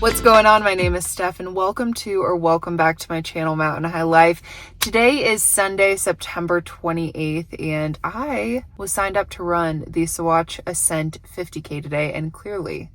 What's going on? My name is Steph and welcome back to my channel, Mountain High Life. Today is Sunday, September 28th, and I was signed up to run the Swatch Ascent 50K today, and clearly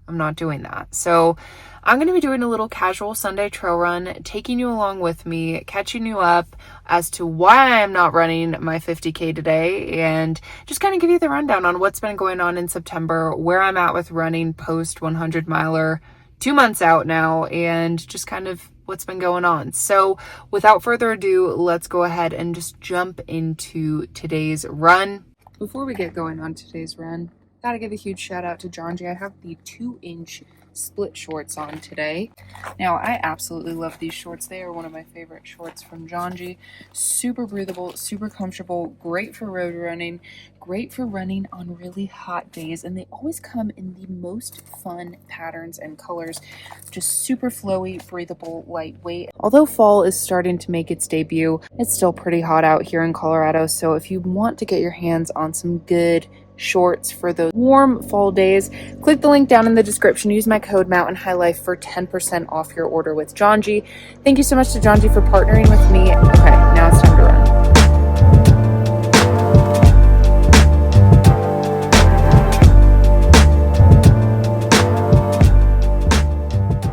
I'm not doing that. So I'm going to be doing a little casual Sunday trail run, taking you along with me, catching you up as to why I'm not running my 50K today, and just kind of give you the rundown on what's been going on in September, where I'm at with running post 100 miler, 2 months out now, and just kind of what's been going on. So without further ado, let's go ahead and just jump into today's run. Before we get going on today's run, gotta give a huge shout out to Janji. I have the 2-inch split shorts on today. Now, I absolutely love these shorts. They are one of my favorite shorts from Janji. Super breathable, super comfortable, great for road running, great for running on really hot days, and they always come in the most fun patterns and colors. Just super flowy, breathable, lightweight. Although fall is starting to make its debut, it's still pretty hot out here in Colorado, so if you want to get your hands on some good shorts for those warm fall days, click the link down in the description. Use my code Mountain High Life for 10% off your order with Janji. Thank you so much to Janji for partnering with me. Okay, now it's time to run.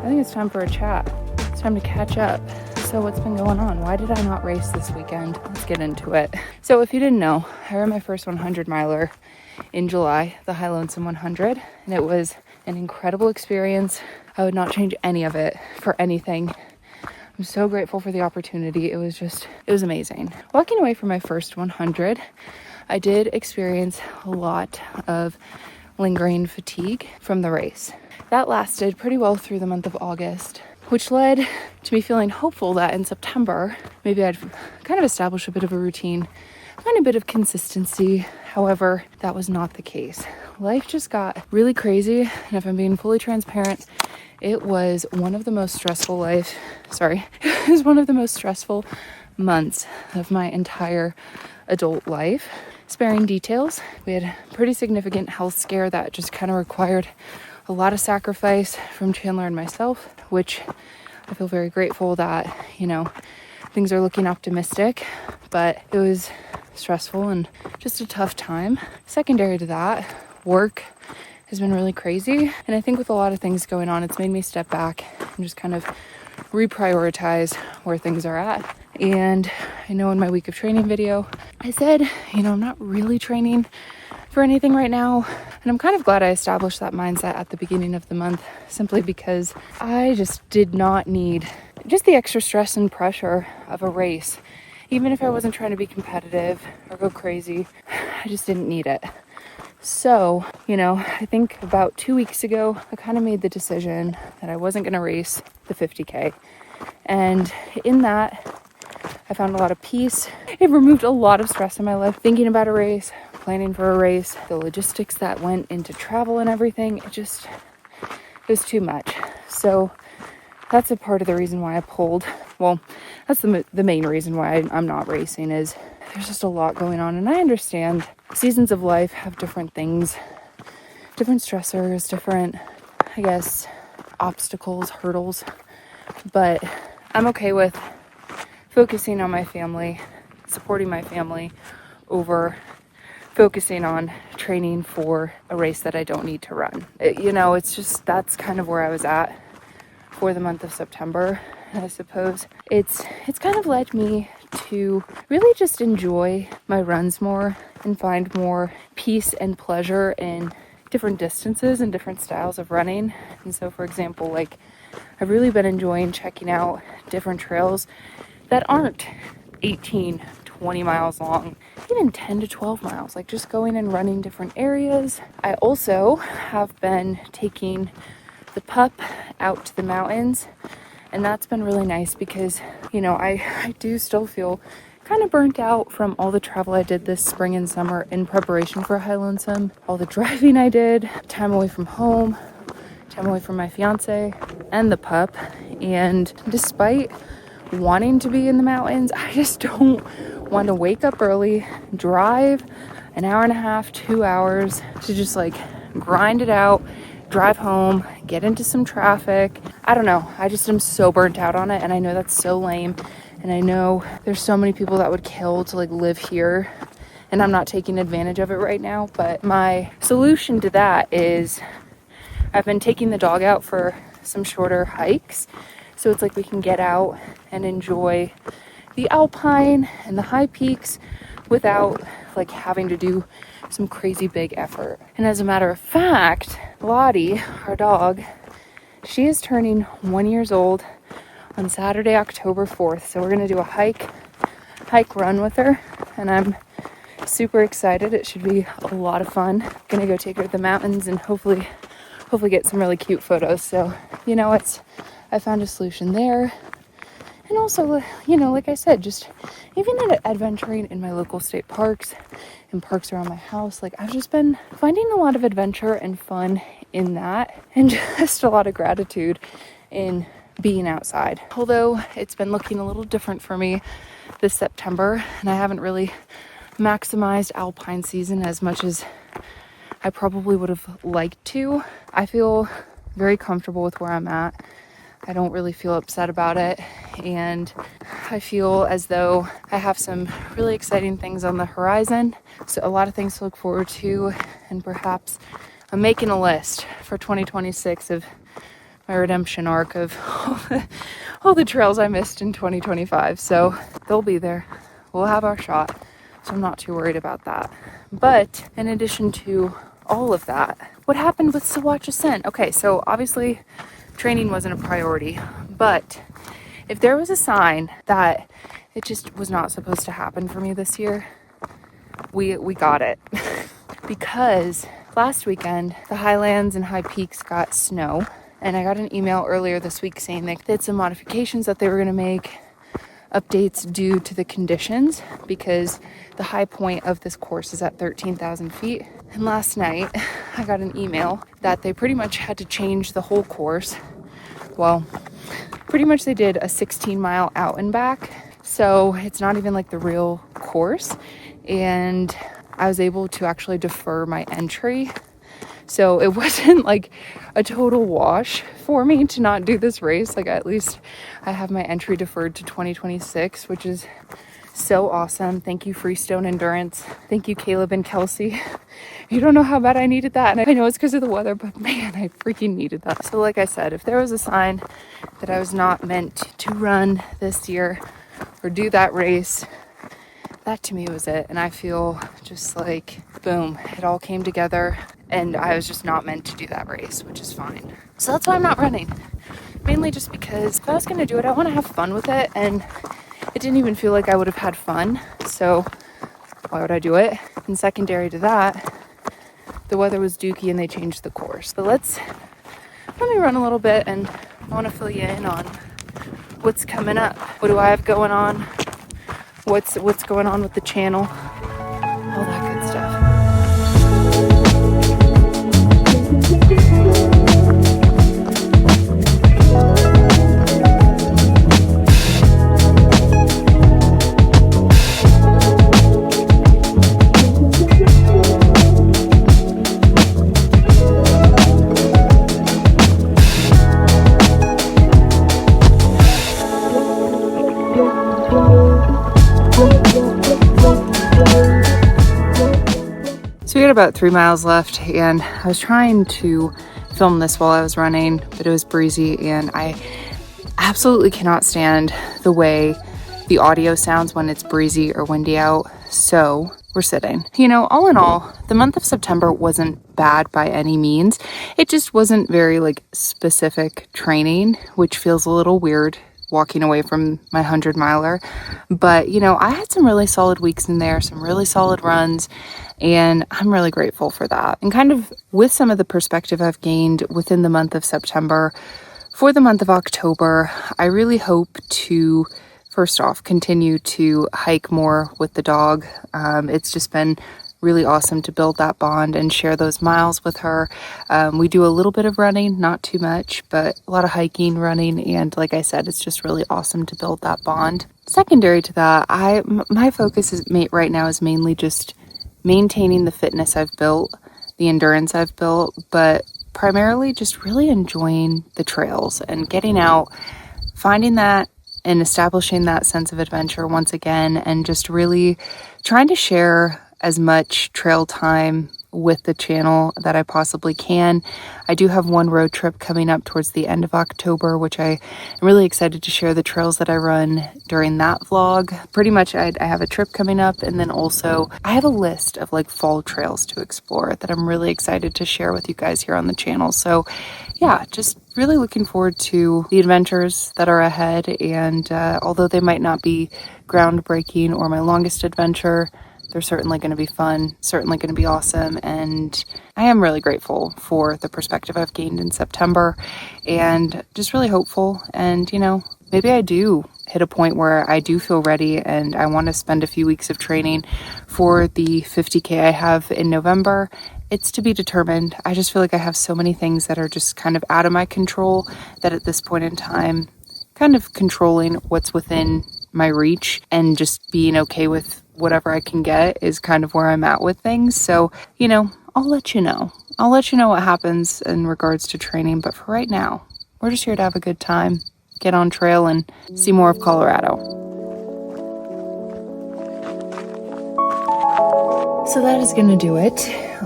I think it's time for a chat. It's time to catch up. So what's been going on? Why did I not race this weekend? Let's get into it. So if you didn't know, I ran my first 100 miler in July, the High Lonesome 100, and it was an incredible experience. I would not change any of it for anything. I'm so grateful for the opportunity. It was amazing. Walking away from my first 100, I did experience a lot of lingering fatigue from the race. That lasted pretty well through the month of August, which led to me feeling hopeful that in September, maybe I'd kind of establish a bit of a routine, find a bit of consistency. However, that was not the case. Life just got really crazy, and if I'm being fully transparent, it was one of the most stressful months of my entire adult life. Sparing details, we had a pretty significant health scare that just kind of required a lot of sacrifice from Chandler and myself, which I feel very grateful that, things are looking optimistic, but it was stressful and just a tough time. Secondary to that, work has been really crazy, and I think with a lot of things going on, it's made me step back and just kind of reprioritize where things are at. And I know in my week of training video, I said, I'm not really training for anything right now, and I'm kind of glad I established that mindset at the beginning of the month, simply because I just did not need just the extra stress and pressure of a race. Even if I wasn't trying to be competitive or go crazy, I just didn't need it. So, I think about 2 weeks ago, I kind of made the decision that I wasn't going to race the 50K. And in that, I found a lot of peace. It removed a lot of stress in my life, thinking about a race, planning for a race, the logistics that went into travel and everything. It was too much. So that's a part of the reason why I pulled. Well, that's the main reason why I'm not racing, is there's just a lot going on. And I understand seasons of life have different things, different stressors, different, obstacles, hurdles. But I'm okay with focusing on my family, supporting my family, over focusing on training for a race that I don't need to run. That's kind of where I was at for the month of September. And I suppose it's kind of led me to really just enjoy my runs more and find more peace and pleasure in different distances and different styles of running. And so, for example, I've really been enjoying checking out different trails that aren't 18, 20 miles long, even 10 to 12 miles, just going and running different areas. I also have been taking the pup out to the mountains, and that's been really nice because, I do still feel kind of burnt out from all the travel I did this spring and summer in preparation for High Lonesome, all the driving I did, time away from home, time away from my fiance and the pup. And despite wanting to be in the mountains, I just don't want to wake up early, drive an hour and a half, 2 hours to just grind it out, drive home, get into some traffic. I don't know. I just am so burnt out on it. And I know that's so lame. And I know there's so many people that would kill to like live here. And I'm not taking advantage of it right now. But my solution to that is I've been taking the dog out for some shorter hikes. So it's like we can get out and enjoy the alpine and the high peaks without like having to do some crazy big effort. And as a matter of fact, Lottie, our dog, she is turning 1 year old on Saturday, October 4th. So we're gonna do a hike run with her, and I'm super excited. It should be a lot of fun. Gonna go take her to the mountains and hopefully get some really cute photos. So, you know, I found a solution there. And also, you know, like I said, just even adventuring in my local state parks and parks around my house, like I've just been finding a lot of adventure and fun in that, and just a lot of gratitude in being outside. Although it's been looking a little different for me this September, and I haven't really maximized alpine season as much as I probably would have liked to. I feel very comfortable with where I'm at. I don't really feel upset about it, and I feel as though I have some really exciting things on the horizon. So a lot of things to look forward to, and perhaps I'm making a list for 2026 of my redemption arc of all the trails I missed in 2025. So they'll be there. We'll have our shot. So I'm not too worried about that. But in addition to all of that, what happened with Sawatch Ascent? Okay, so obviously training wasn't a priority, but if there was a sign that it just was not supposed to happen for me this year, we got it. Because last weekend, the Highlands and High Peaks got snow, and I got an email earlier this week saying they had some modifications that they were gonna make, updates due to the conditions, because the high point of this course is at 13,000 feet. And last night I got an email that they pretty much had to change the whole course. Well, pretty much they did a 16-mile out and back. So it's not even like the real course. And I was able to actually defer my entry. So it wasn't like a total wash for me to not do this race. Like at least I have my entry deferred to 2026, which is so awesome. Thank you, Freestone Endurance. Thank you, Caleb and Kelsey. You don't know how bad I needed that. And I know it's because of the weather, but man, I freaking needed that. So like I said, if there was a sign that I was not meant to run this year or do that race, that to me was it. And I feel just like, boom, it all came together, and I was just not meant to do that race, which is fine. So that's why I'm not running. Mainly just because if I was going to do it, I want to have fun with it, and it didn't even feel like I would have had fun. So why would I do it? And secondary to that, the weather was dookie and they changed the course. But let me run a little bit, and I want to fill you in on what's coming up. What do I have going on? What's going on with the channel? All that good stuff. So we got about 3 miles left, and I was trying to film this while I was running, but it was breezy, and I absolutely cannot stand the way the audio sounds when it's breezy or windy out. So we're sitting. You know, all in all, the month of September wasn't bad by any means. It just wasn't very like specific training, which feels a little weird walking away from my 100-miler. But, you know, I had some really solid weeks in there, some really solid runs, and I'm really grateful for that. And kind of with some of the perspective I've gained within the month of September, for the month of October, I really hope to, first off, continue to hike more with the dog. It's just been really awesome to build that bond and share those miles with her. We do a little bit of running, not too much, but a lot of hiking, running, and like I said, it's just really awesome to build that bond. Secondary to that, my focus right now is mainly just maintaining the fitness I've built, the endurance I've built, but primarily just really enjoying the trails and getting out, finding that and establishing that sense of adventure once again, and just really trying to share as much trail time with the channel that I possibly can. I do have one road trip coming up towards the end of October, which I am really excited to share the trails that I run during that vlog. Pretty much I have a trip coming up, and then also I have a list of like fall trails to explore that I'm really excited to share with you guys here on the channel. So yeah, just really looking forward to the adventures that are ahead. And although they might not be groundbreaking or my longest adventure, they're certainly going to be fun, certainly going to be awesome. And I am really grateful for the perspective I've gained in September, and just really hopeful. And, you know, maybe I do hit a point where I do feel ready and I want to spend a few weeks of training for the 50K I have in November. It's to be determined. I just feel like I have so many things that are just kind of out of my control that at this point in time, kind of controlling what's within my reach and just being okay with whatever I can get is kind of where I'm at with things. So, you know, I'll let you know. I'll let you know what happens in regards to training. But for right now, we're just here to have a good time, get on trail, and see more of Colorado. So that is going to do it.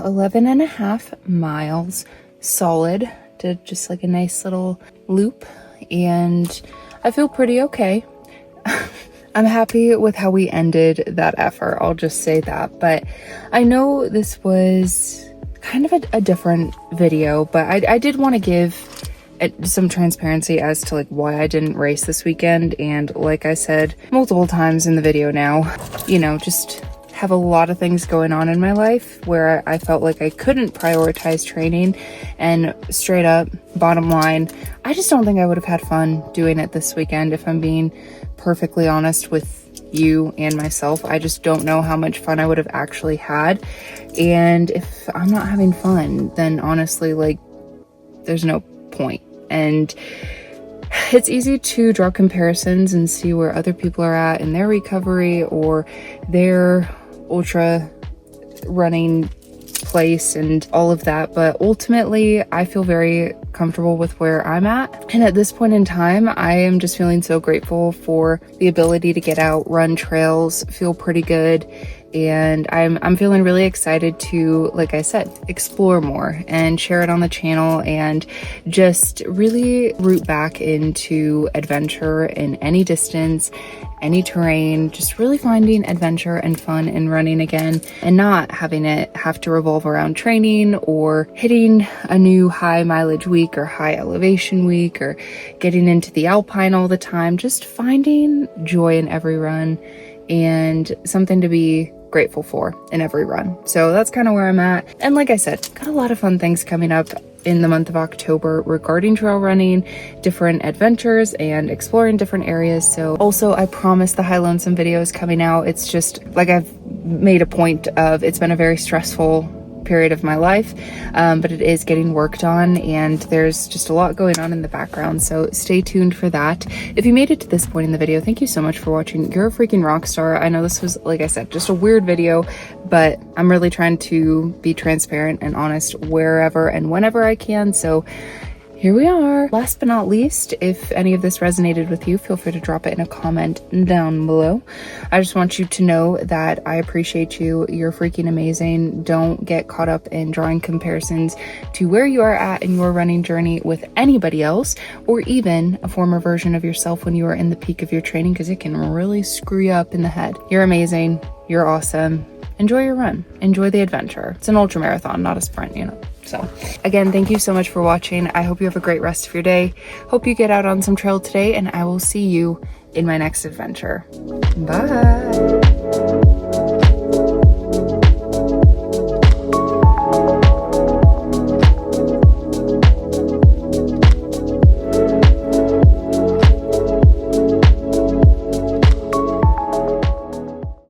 11.5 miles solid. Did just like a nice little loop, and I feel pretty okay. I'm happy with how we ended that effort, I'll just say that. But I know this was kind of a different video, but I did want to give some transparency as to like why I didn't race this weekend. And like I said multiple times in the video now, you know, just have a lot of things going on in my life where I felt like I couldn't prioritize training. And straight up, bottom line, I just don't think I would have had fun doing it this weekend, if I'm being perfectly honest with you and myself. I just don't know how much fun I would have actually had. And if I'm not having fun, then honestly, like, there's no point. And it's easy to draw comparisons and see where other people are at in their recovery or their ultra running place and all of that, but ultimately I feel very comfortable with where I'm at. And at this point in time, I am just feeling so grateful for the ability to get out, run trails, feel pretty good. And I'm feeling really excited to, like I said, explore more and share it on the channel and just really root back into adventure in any distance, any terrain, just really finding adventure and fun in running again, and not having it have to revolve around training or hitting a new high mileage week or high elevation week or getting into the alpine all the time. Just finding joy in every run and something to be grateful for in every run. So that's kind of where I'm at. And like I said, got a lot of fun things coming up in the month of October regarding trail running, different adventures, and exploring different areas. So also, I promise the High Lonesome video is coming out. It's just like I've made a point of, it's been a very stressful period of my life, but it is getting worked on, and there's just a lot going on in the background, so stay tuned for that. If you made it to this point in the video, thank you so much for watching. You're a freaking rock star. I know this was, like I said, just a weird video, but I'm really trying to be transparent and honest wherever and whenever I can, so here we are. Last but not least, if any of this resonated with you, feel free to drop it in a comment down below. I just want you to know that I appreciate you. You're freaking amazing. Don't get caught up in drawing comparisons to where you are at in your running journey with anybody else, or even a former version of yourself when you are in the peak of your training, because it can really screw you up in the head. You're amazing. You're awesome. Enjoy your run. Enjoy the adventure. It's an ultra marathon, not a sprint, you know. So again, thank you so much for watching. I hope you have a great rest of your day. Hope you get out on some trail today, and I will see you in my next adventure. Bye.